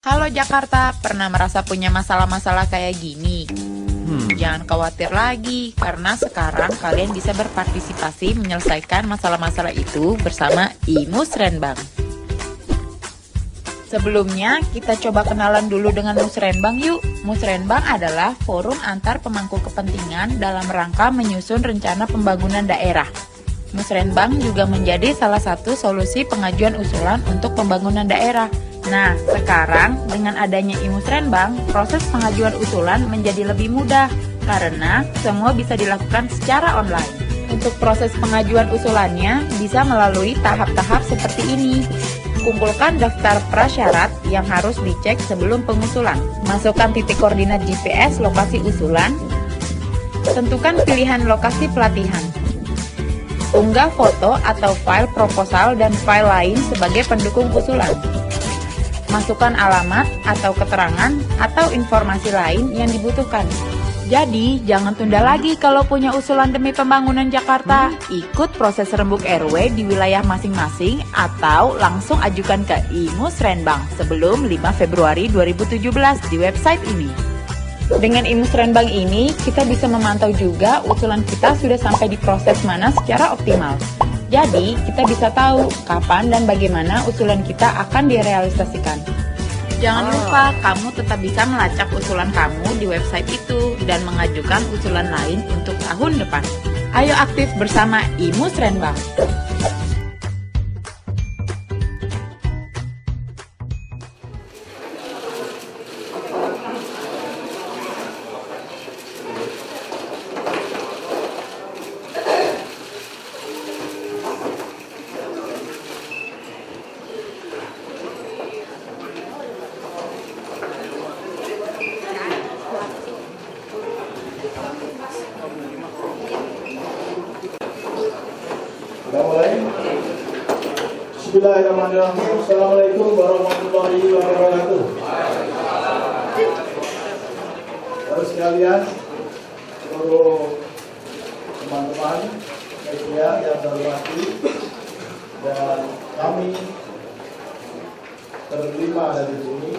Halo Jakarta, pernah merasa punya masalah-masalah kayak gini? Jangan khawatir lagi, karena sekarang kalian bisa berpartisipasi menyelesaikan masalah-masalah itu bersama Musrenbang. Sebelumnya, kita coba kenalan dulu dengan Musrenbang yuk. Musrenbang adalah forum antar pemangku kepentingan dalam rangka menyusun rencana pembangunan daerah. Musrenbang juga menjadi salah satu solusi pengajuan usulan untuk pembangunan daerah. Nah, sekarang dengan adanya Musrenbang, proses pengajuan usulan menjadi lebih mudah karena semua bisa dilakukan secara online. Untuk proses pengajuan usulannya bisa melalui tahap-tahap seperti ini. Kumpulkan daftar prasyarat yang harus dicek sebelum pengusulan. Masukkan titik koordinat GPS lokasi usulan. Tentukan pilihan lokasi pelatihan. Unggah foto atau file proposal dan file lain sebagai pendukung usulan. Masukkan alamat atau keterangan atau informasi lain yang dibutuhkan. Jadi, jangan tunda lagi kalau punya usulan demi pembangunan Jakarta. Ikut proses rembuk RW di wilayah masing-masing atau langsung ajukan ke Musrenbang sebelum 5 Februari 2017 di website ini. Dengan Musrenbang ini, kita bisa memantau juga usulan kita sudah sampai di proses mana secara optimal. Jadi, kita bisa tahu kapan dan bagaimana usulan kita akan direalisasikan. Jangan lupa, kamu tetap bisa melacak usulan kamu di website itu dan mengajukan usulan lain untuk tahun depan. Ayo aktif bersama Musrenbang. Sudah mulai? Bismillahirrahmanirrahim. Assalamualaikum warahmatullahi wabarakatuh. Baru sekalian, seluruh teman-teman media yang terhormati dan kami berlima dari sini.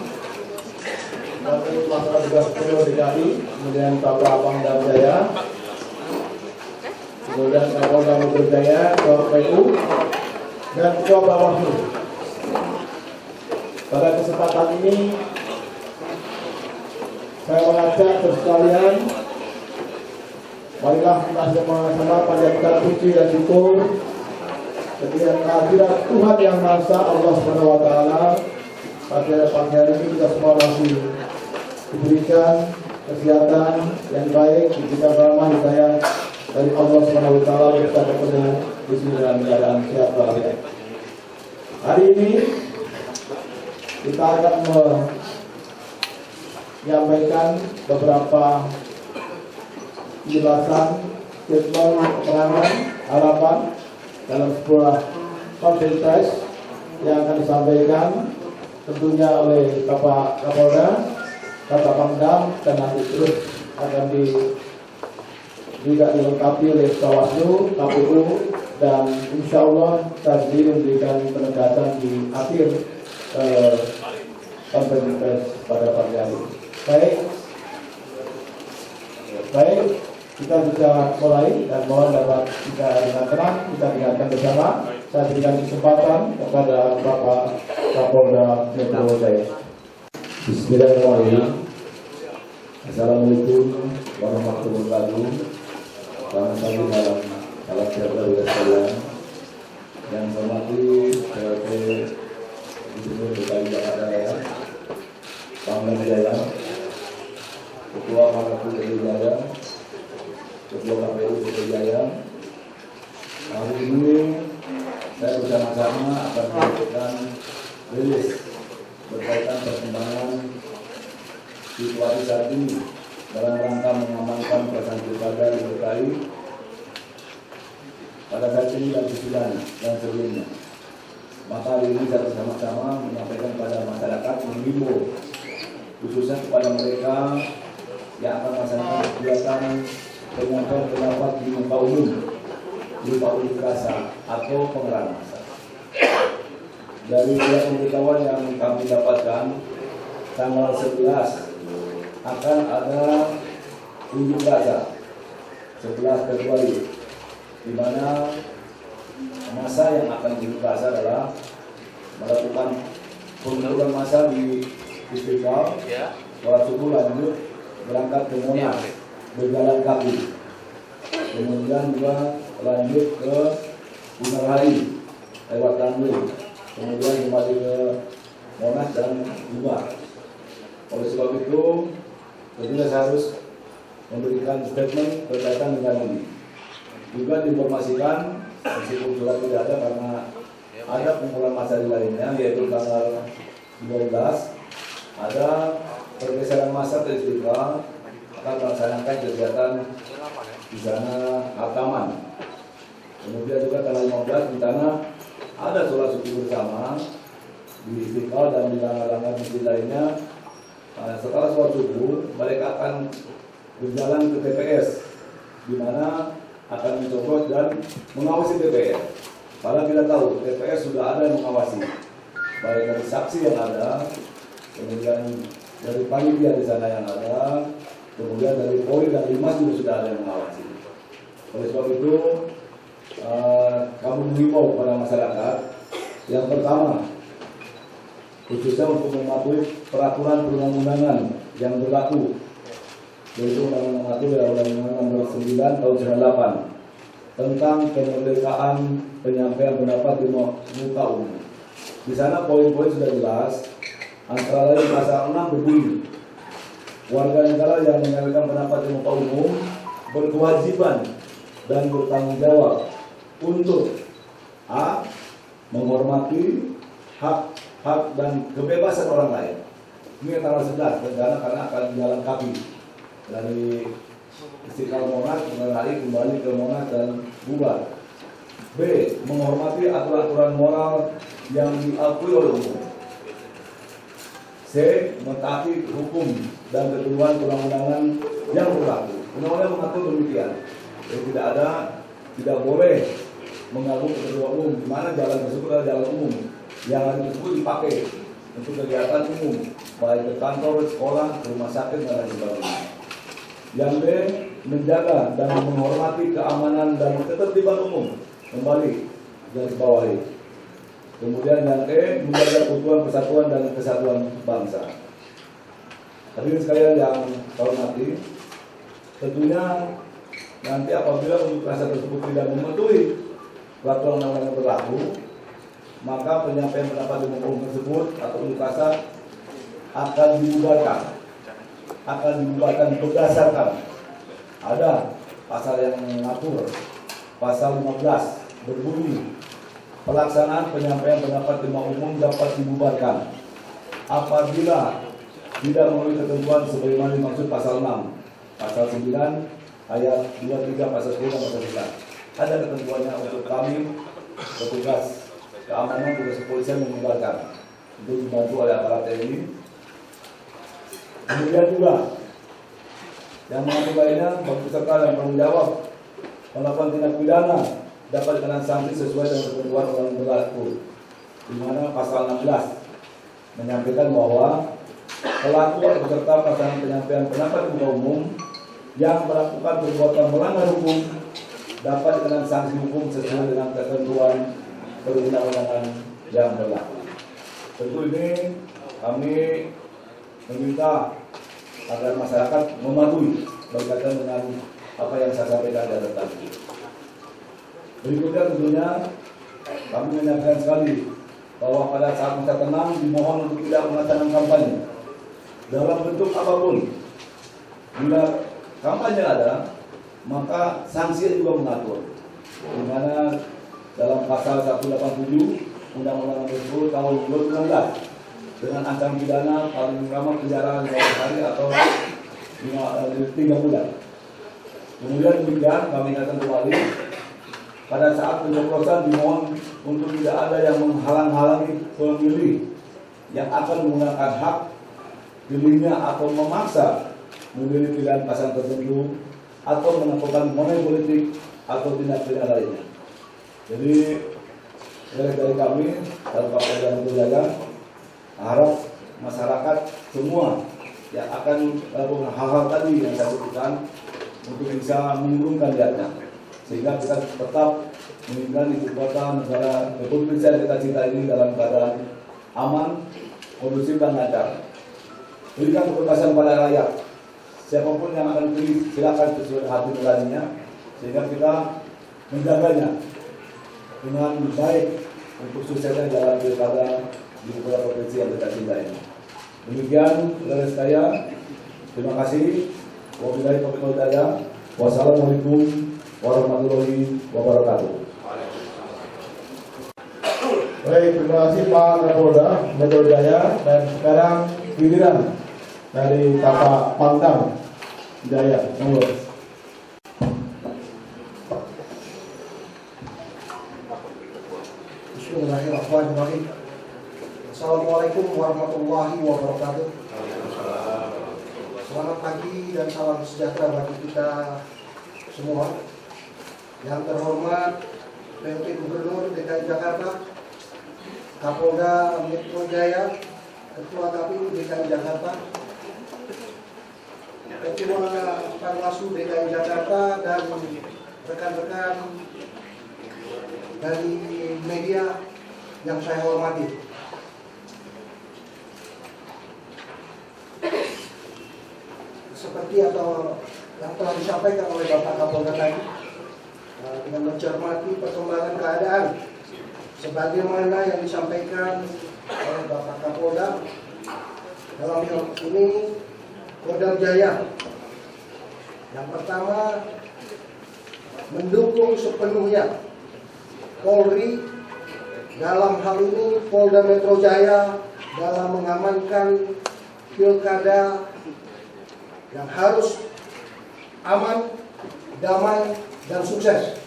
Kami pelaksana tugas Gubernur DKI, kemudian Bapak Pangdam Jaya, kemudian Kapolda Metro Jaya, Ketua PU, dan Ketua Bawaslu. Pada kesempatan ini, saya mengajak sekalian, marilah kita sama-sama panjatkan puji dan syukur kepada kehadirat Tuhan Yang Maha Esa, Allah Subhanahu Wa Taala. Pada pagi hari ini kita semua masih diberikan kesehatan yang baik, diberikan rahmat hidayah dari Allah Subhanahu Wa Taala. Kita bertemu di sini dalam keadaan sehat walafiat. Hari ini kita akan menyampaikan beberapa penjelasan, statement, keterangan, harapan dalam sebuah konferensi pers yang akan disampaikan tentunya oleh Bapak Kapolda, Bapak Pangdam, dan nanti terus akan juga dilengkapi oleh Bawaslu, KPU, dan insya Allah tadi memberikan penegasan di akhir konferensi pers pada pagi hari. Baik, kita bisa mulai dan mohon dapat kita dengan tenang kita dengarkan bersama. Saya berikan kesempatan kepada Bapak Kapolda Metro Jaya. Bismillahirrahmanirrahim. Assalamualaikum warahmatullahi wabarakatuh. Selamat pagi dalam salam sejahtera sekalian. Yang saya hormati PLT Gubernur DKI Jakarta Raya, Pangdam Jaya, Ketua Bawaslu DKI Jaya, Ketua KPU DKI Jaya. Hari ini saya bersama-sama akan melakukan rilis berkaitan perkembangan situasi saat ini dalam rangka mengamankan pelaksanaan pilkada di DKI pada saat ini dan dan sebelumnya. Maka hari ini saya bersama-sama menyampaikan kepada masyarakat, mengimbau khususnya kepada mereka yang akan melaksanakan kegiatan penyampaian pendapat di muka umum, berupa unjuk rasa atau pengerahan massa. Dari pihak pemberitahuan yang kami dapatkan, tanggal 11 akan ada unjuk rasa 11 Februari, di mana masa yang akan unjuk rasa adalah melakukan pengaruhan masa di Istiqlal, sholat subuh lanjut berangkat ke Monas berjalan kaki, kemudian juga lanjut ke Bundaran lewat Bandung, kemudian kembali ke Monas dan Bunga. Oleh sebab itu, tentunya saya harus memberikan statement berkaitan dengan ini. Juga diinformasikan, meskipun surat tidak ada karena ada pengumpulan massa di lainnya, yaitu tanggal 12 ada pergeseran massa ke Istiqlal akan melaksanakan kegiatan di sana Ataman. Kemudian juga tanggal 15 di sana ada sholat subuh bersama di Istiqlal dan di langgar-langgar masjid lainnya. Setelah sholat subuh, mereka akan berjalan ke TPS, di mana akan mencoblos dan mengawasi TPS. Karena kita tahu TPS sudah ada yang mengawasi, baik dari saksi yang ada, kemudian dari panitia di sana yang ada, kemudian dari Polri dan Limas juga sudah ada yang mengawasi. Oleh sebab itu, kami mengimbau kepada masyarakat yang pertama, khususnya untuk mematuhi peraturan perundang-undangan yang berlaku, yaitu Undang-Undang 9 tahun 98 tentang kemerdekaan penyampaian pendapat di muka umum. Di sana poin-poin sudah jelas, antara lain pasal 6 berbunyi, warga negara yang menyampaikan pendapat di muka umum berkewajiban dan bertanggung jawab untuk A. menghormati hak dan kebebasan orang lain. Ini tanggal 11 rencana karena akan jalan kaki dari Istiqlal Monas kembali ke Monas dan bubar. B. menghormati aturan-aturan moral yang diakui oleh umum. C. mentaati hukum dan ketentuan perundang-undangan yang berlaku. Undang-undang mengatur demikian. Jadi tidak boleh mengganggu ketentuan umum, di mana jalan tersebut adalah jalan umum yang tersebut dipakai untuk kegiatan umum, baik ke kantor, sekolah, rumah sakit dan lain sebagainya. Yang B. menjaga dan menghormati keamanan dan ketertiban umum, kembali dari bawah. Kemudian yang E. menjaga keutuhan persatuan dan kesatuan bangsa. Hadirin sekalian yang saya hormati, tentunya nanti apabila unjuk rasa tersebut tidak mematuhi peraturan undang-undang yang berlaku, maka penyampaian pendapat di muka umum tersebut atau unjuk rasa akan dibubarkan berdasarkan ada pasal yang mengatur, pasal 15 berbunyi pelaksanaan penyampaian pendapat di muka umum dapat dibubarkan apabila tidak memenuhi ketentuan sebagaimana dimaksud pasal 6, pasal 9 ayat 23, pasal 10 dan pasal 9. Ada ketentuannya untuk kami petugas keamanan, tugas kepolisian membubarkan, itu dibantu oleh aparat TNI. Kemudian juga yang mengatur lainnya, bagi peserta yang bertanggung jawab melakukan tindak pidana dapat dikenakan sanksi sesuai dengan ketentuan undang berlaku, di mana pasal 16 menyampaikan bahwa pelaku atau peserta pelaksanaan penyampaian pendapat di muka umum yang melakukan perbuatan melanggar hukum dapat dikenakan sanksi hukum sesuai dengan ketentuan perundang-undangan yang berlaku. Tentu ini kami meminta agar masyarakat mematuhi berkaitan dengan apa yang saya sampaikan di atas tadi. Berikutnya tentunya kami menyampaikan sekali bahwa pada saat masa tenang dimohon untuk tidak melaksanakan kampanye dalam bentuk apapun. Bila kampanye ada, maka sanksi juga mengatur, di mana dalam pasal 187 Undang-Undang Nomor 10 Tahun 2016 dengan ancaman pidana paling lama penjara 5 hari atau 3 bulan. Kemudian demikian kami ingatkan kembali, pada saat pencoblosan dimohon untuk tidak ada yang menghalang-halangi pemilih yang akan menggunakan hak pilihnya atau memaksa memilih pilihan pasangan tertentu atau melakukan money politik atau tindak pidana lainnya. Jadi dari kami dan Pak Polda Metro Jaya harap masyarakat semua yang akan melakukan hal-hal tadi yang saya sebutkan untuk bisa menurunkan niatnya, sehingga kita tetap menginginkan ibu kota negara Republik Indonesia kita cinta ini dalam keadaan aman, kondusif dan lancar. Berikan kebebasan pada rakyat, siapapun yang akan pilih silakan sesuai hati nuraninya, sehingga kita menjaganya dengan baik untuk suksesnya dalam pilkada di beberapa provinsi yang kita cintai. Demikian saudara saya, terima kasih. Wabillahi taufiq wal hidayah. Wassalamualaikum warahmatullahi wabarakatuh. Baik, terima kasih Pak Kapolda Metro Jaya. Dan sekarang giliran dari Bapak Pangdam Jaya. Bismillahirrahmanirrahim. Assalamualaikum warahmatullahi wabarakatuh. Selamat pagi dan salam sejahtera bagi kita semua. Yang terhormat PLT Gubernur DKI Jakarta, Kapolda Metro Jaya, Ketua KPU DKI Jakarta, Ketua Panwaslu DKI Jakarta, dan rekan-rekan dari media yang saya hormati. Seperti atau yang telah disampaikan oleh Bapak Kapolda tadi, dengan mencermati perkembangan keadaan sebagaimana yang disampaikan oleh Bapak Kapolda, dalam hal ini Polda Jaya yang pertama mendukung sepenuhnya Polri, dalam hal ini Polda Metro Jaya, dalam mengamankan pilkada yang harus aman, damai, dan sukses.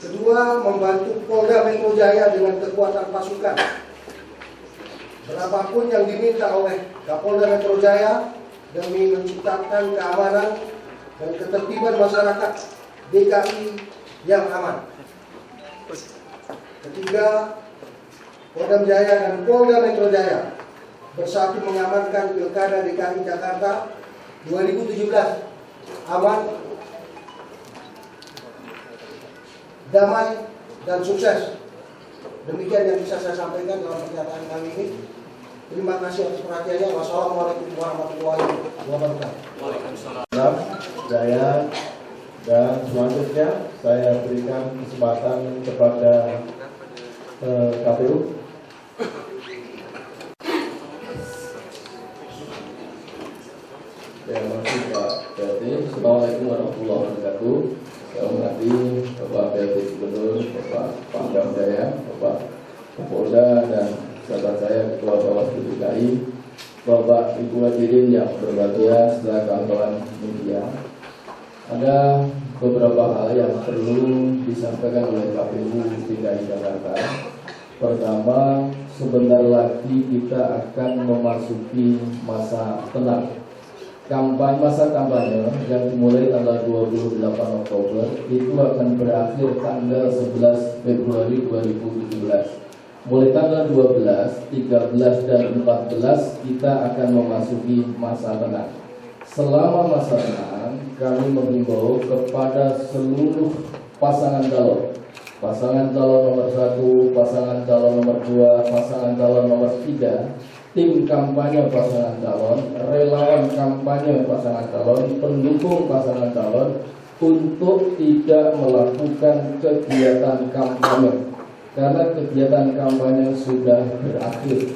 Kedua, membantu Polda Metro Jaya dengan kekuatan pasukan. Berapapun yang diminta oleh Kapolda Metro Jaya demi menciptakan keamanan dan ketertiban masyarakat DKI yang aman. Ketiga, Polda Jaya dan Polda Metro Jaya bersatu mengamankan pilkada DKI Jakarta 2017 aman, damai, dan sukses. Demikian yang bisa saya sampaikan dalam pernyataan kami ini. Terima kasih atas perhatiannya. Wassalamualaikum warahmatullahi wabarakatuh. Waalaikumsalam. Jaya. Dan selanjutnya saya berikan kesempatan kepada KPU. Terima kasih Pak PLT. Assalamualaikum warahmatullahi wabarakatuh. Saya hormati Bapak PLT Gubernur, Bapak Pangdam Jaya, Bapak Kapolda, dan sahabat saya Ketua Bawaslu DKI, Bapak Ibu hadirin yang berbahagia, setelah kawan-kawan media. Ada beberapa hal yang perlu disampaikan oleh KPU DKI Jakarta. Pertama, sebentar lagi kita akan memasuki masa tenang. Masa kampanye yang dimulai tanggal 28 Oktober itu akan berakhir tanggal 11 Februari 2017. Mulai tanggal 12, 13, dan 14 kita akan memasuki masa tenang. Selama masa tenang, kami menghimbau kepada seluruh pasangan calon nomor 1, pasangan calon nomor 2, pasangan calon nomor 3, tim kampanye pasangan calon, relawan kampanye pasangan calon, pendukung pasangan calon untuk tidak melakukan kegiatan kampanye karena kegiatan kampanye sudah berakhir.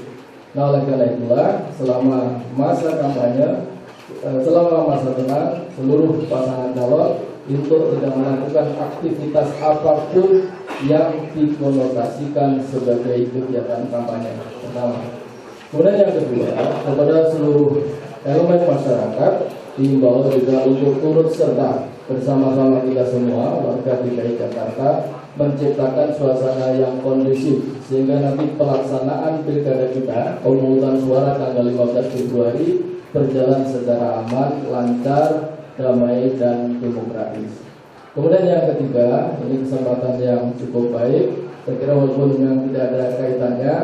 Nah, oleh karena itulah selama masa kampanye, selama masa tenang, seluruh pasangan calon untuk tidak melakukan aktivitas apapun yang dikonotasikan sebagai kegiatan kampanye. Pertama. Kemudian yang kedua, kepada seluruh elemen masyarakat diimbau juga untuk turut serta bersama-sama kita semua warga DKI Jakarta menciptakan suasana yang kondusif sehingga nanti pelaksanaan pilkada kita, pemungutan suara tanggal 15 Februari berjalan secara aman, lancar, damai, dan demokratis. Kemudian yang ketiga, ini kesempatan yang cukup baik. Saya kira walaupun memang tidak ada kaitannya,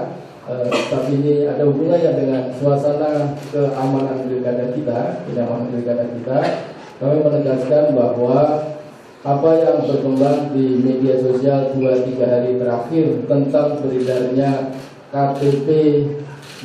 tapi ini ada hubungannya dengan suasana keamanan pilkada kita, kenyamanan pilkada kita. Kami menegaskan bahwa apa yang berkembang di media sosial 2-3 hari terakhir tentang beredarnya KTP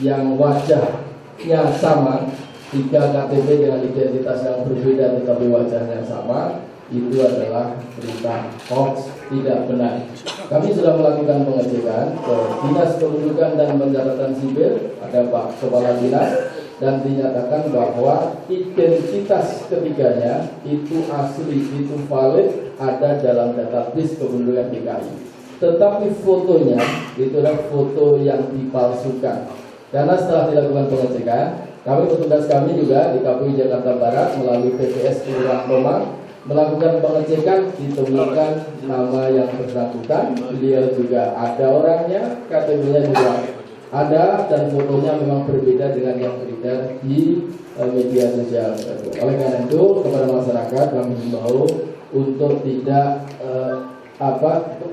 yang wajahnya sama, 3 KTP dengan identitas yang berbeda tetapi wajahnya sama, itu adalah berita hoax, tidak benar. Kami sudah melakukan pengecekan ke Dinas Kependudukan dan Pencatatan Sipil, ada Pak Kepala Dinas, dan dinyatakan bahwa identitas ketiganya itu asli, itu valid, ada dalam database kependudukan DKI. Tetapi fotonya itu adalah foto yang dipalsukan. Karena setelah dilakukan pengecekan, petugas kami juga di KPU Jakarta Barat melalui PPS Kelurahan Tomang melakukan pengecekan, ditemukan nama yang bersangkutan, beliau juga ada orangnya, KTP-nya juga ada, dan fotonya memang berbeda dengan yang beredar di media sosial. Oleh karena itu, kepada masyarakat kami himbau untuk tidak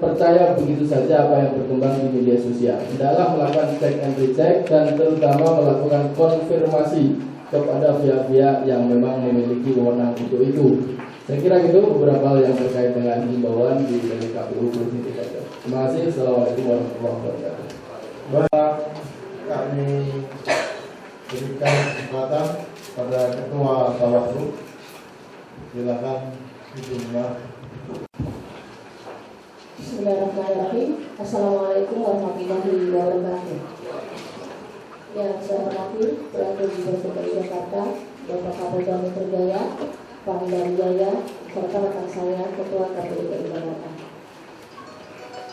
percaya begitu saja apa yang berkembang di media sosial. Tidaklah melakukan check and recheck, dan terutama melakukan konfirmasi kepada pihak-pihak yang memang memiliki wewenang untuk itu. Saya kira itu beberapa hal yang terkait dengan himbauan di KPU Provinsi Dki. Terima kasih. Assalamualaikum warahmatullahi wabarakatuh. Kami berikan kesempatan pada Ketua Bawaslu. Silakan hidungnya. Bismillahirrahmanirrahim. Assalamualaikum warahmatullahi wabarakatuh. Yang saya hormati Pelaku Gubernur DKI Jakarta, Bapak Kapolda Metro Jaya, Pangdam Jaya, serta rekan saya Ketua KPU DKI Jakarta.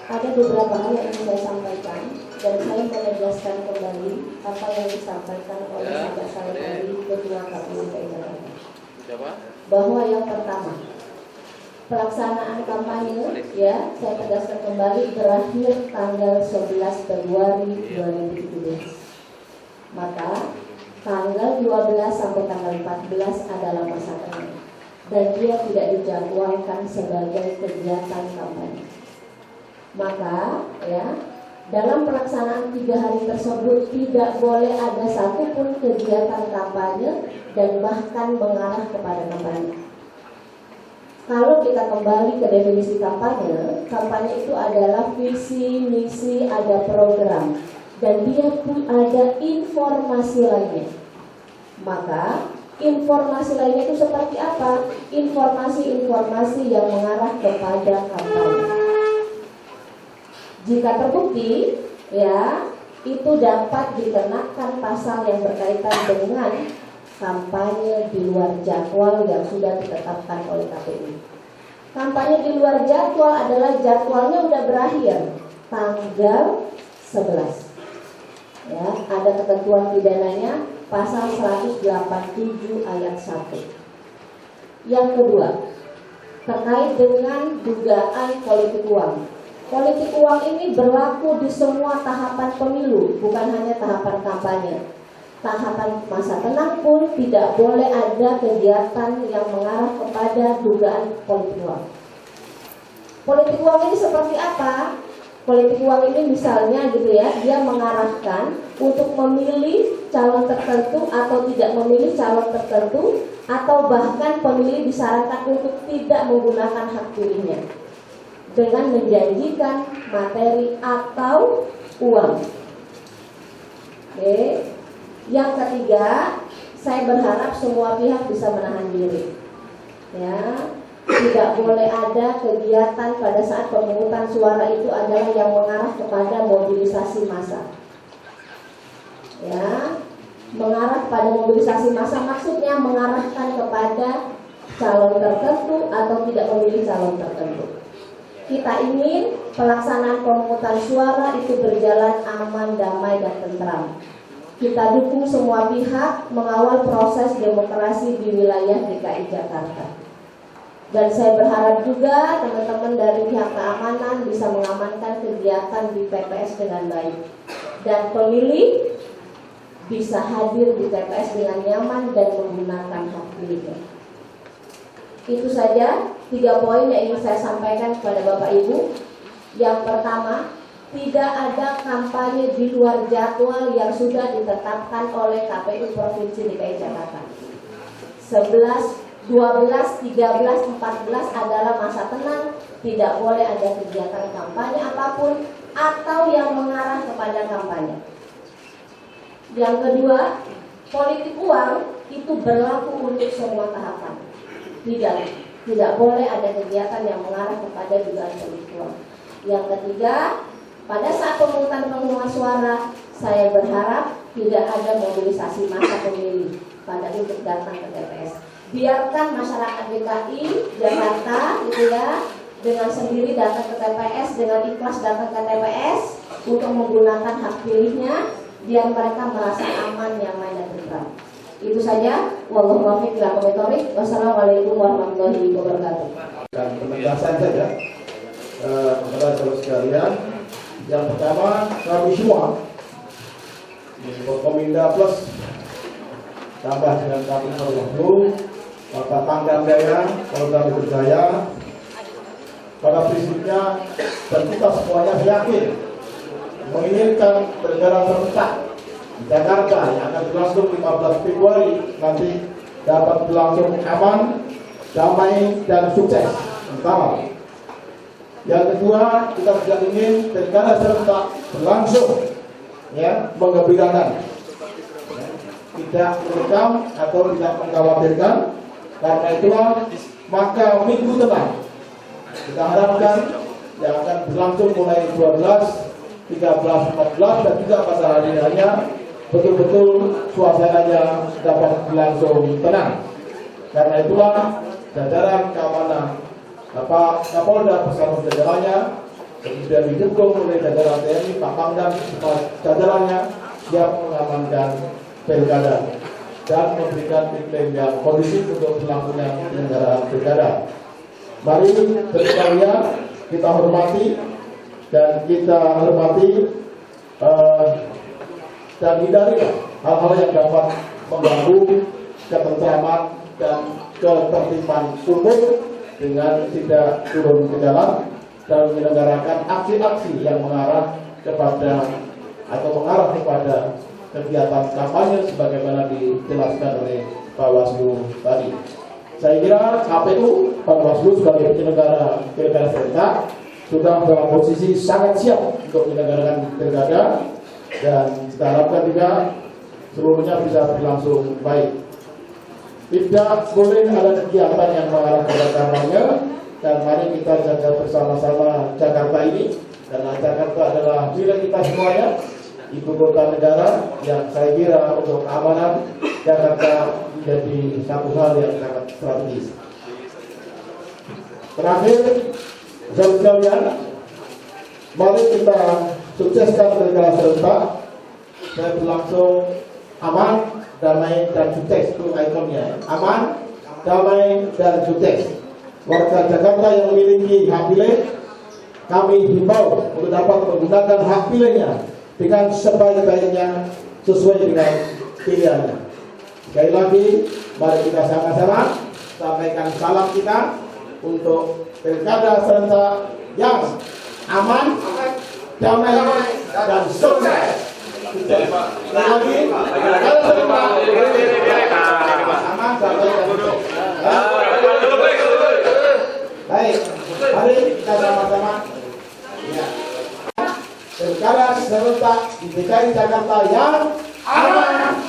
Ada beberapa hal yang ingin saya sampaikan, dan saya menegaskan kembali apa yang disampaikan oleh sahabat saya tadi, Ketua KPU DKI Jakarta. Bahwa yang pertama, pelaksanaan kampanye, ya, saya tegaskan kembali, berakhir tanggal 11 Februari 2017. Maka tanggal 12 sampai tanggal 14 adalah masa tenang, dan dia tidak dijadwalkan sebagai kegiatan kampanye. Maka, ya, dalam pelaksanaan 3 hari tersebut tidak boleh ada satupun kegiatan kampanye dan bahkan mengarah kepada kampanye. Kalau kita kembali ke definisi kampanye, kampanye itu adalah visi, misi, ada program, dan dia pun ada informasi lainnya. Maka informasi lainnya itu seperti apa? Informasi-informasi yang mengarah kepada kampanye. Jika terbukti, ya, itu dapat dikenakan pasal yang berkaitan dengan kampanye di luar jadwal yang sudah ditetapkan oleh KPU. Kampanye di luar jadwal adalah jadwalnya udah berakhir tanggal 11. Ya, ada ketentuan pidananya pasal 187 ayat 1. Yang kedua, terkait dengan dugaan politik uang. Politik uang ini berlaku di semua tahapan pemilu, bukan hanya tahapan kampanye. Tahapan masa tenang pun tidak boleh ada kegiatan yang mengarah kepada dugaan politik uang. Politik uang ini seperti apa? Politik uang ini misalnya gitu ya, dia mengarahkan untuk memilih calon tertentu atau tidak memilih calon tertentu, atau bahkan pemilih disarankan untuk tidak menggunakan hak pilihnya dengan menjanjikan materi atau uang. Oke. Yang ketiga, saya berharap semua pihak bisa menahan diri. Ya, tidak boleh ada kegiatan pada saat pemungutan suara itu adalah yang mengarah kepada mobilisasi massa. Ya, mengarah pada mobilisasi massa maksudnya mengarahkan kepada calon tertentu atau tidak memilih calon tertentu. Kita ingin pelaksanaan pemungutan suara itu berjalan aman, damai, dan tentram. Kita dukung semua pihak mengawal proses demokrasi di wilayah DKI Jakarta. Dan saya berharap juga teman-teman dari pihak keamanan bisa mengamankan kegiatan di TPS dengan baik. Dan pemilih bisa hadir di TPS dengan nyaman dan menggunakan hak pilihnya. Itu saja 3 poin yang ingin saya sampaikan kepada Bapak Ibu. Yang pertama, tidak ada kampanye di luar jadwal yang sudah ditetapkan oleh KPU Provinsi DKI Jakarta. 11, 12, 13, 14 adalah masa tenang, tidak boleh ada kegiatan kampanye apapun atau yang mengarah kepada kampanye. Yang kedua, politik uang itu berlaku untuk semua tahapan. Tidak boleh ada kegiatan yang mengarah kepada dugaan politik uang. Yang ketiga, pada saat pemungutan pengumuman suara, saya berharap tidak ada mobilisasi massa pemilih pada untuk datang ke TPS. Biarkan masyarakat DKI Jakarta gitu ya, dengan sendiri datang ke TPS, dengan ikhlas datang ke TPS untuk menggunakan hak pilihnya, biar mereka merasa aman, nyaman dan tentram. Itu saja. Wallahu muwaffiq ila aqwamit thoriq. Wassalamualaikum warahmatullahi wabarakatuh. Dan penegasan saja kepada saudara sekalian. Yang pertama, kami semua Forkominda Plus tambah dengan kami Bawaslu, Bapak Pangdam Jaya, Polda Metro Jaya, pada prinsipnya dan kita semuanya yakin menginginkan negara serentak di Jakarta yang akan berlangsung 15 Februari nanti dapat berlangsung aman, damai dan sukses. Pertama. Yang kedua, kita juga ingin pilkada serentak berlangsung ya, menggembirakan, tidak merekam atau tidak mengkhawatirkan. Karena itulah maka minggu tenang kita harapkan yang akan berlangsung mulai 12, 13, 14 dan juga pada hari hanya betul-betul suasananya dapat berlangsung tenang. Karena itulah jajaran keamanan Bapak Kapolda bersama jajarannya kemudian didukung oleh jajaran TNI, Pak Pangdam bersama jajarannya siap mengamankan pilkada dan memberikan iklim yang kondusif untuk berlangsungnya penyelenggaraan pilkada. Mari berkarya, kita hormati dan kita hormati dan hindari hal-hal yang dapat mengganggu ketentraman dan ketertiban umum dengan tidak turun ke jalan dan menyelenggarakan aksi-aksi yang mengarah kepada atau mengarah kepada kegiatan kampanye sebagaimana dijelaskan oleh Bawaslu tadi. Saya kira KPU, Bawaslu sebagai penyelenggara pilkada serentak sudah dalam posisi sangat siap untuk menyelenggarakan pilkada dan kita harapkan juga seluruhnya bisa berlangsung baik. Tidak boleh ada kegiatan yang mengarah ke kampanye dan mari kita jaga bersama-sama Jakarta ini karena Jakarta adalah milik kita semuanya, ibu kota negara yang saya kira untuk keamanan Jakarta menjadi satu hal yang sangat strategis. Terakhir, saudara sekalian, mari kita sukseskan pilkada serentak dan berlangsung aman, damai dan sukses. Itu ikonnya, aman, damai dan sukses. Warga Jakarta yang memiliki hak pilih, kami himbau untuk dapat menggunakan hak pilihnya dengan sebaik-baiknya sesuai dengan pilihannya. Sekali lagi, mari kita sama-sama sampaikan salam kita untuk pilkada serentak yang aman, damai dan sukses. Sekali lagi, aman, damai dan sukses. Baik, mari kita sama-sama ya. Pilkada serentak di DKI Jakarta yang aman,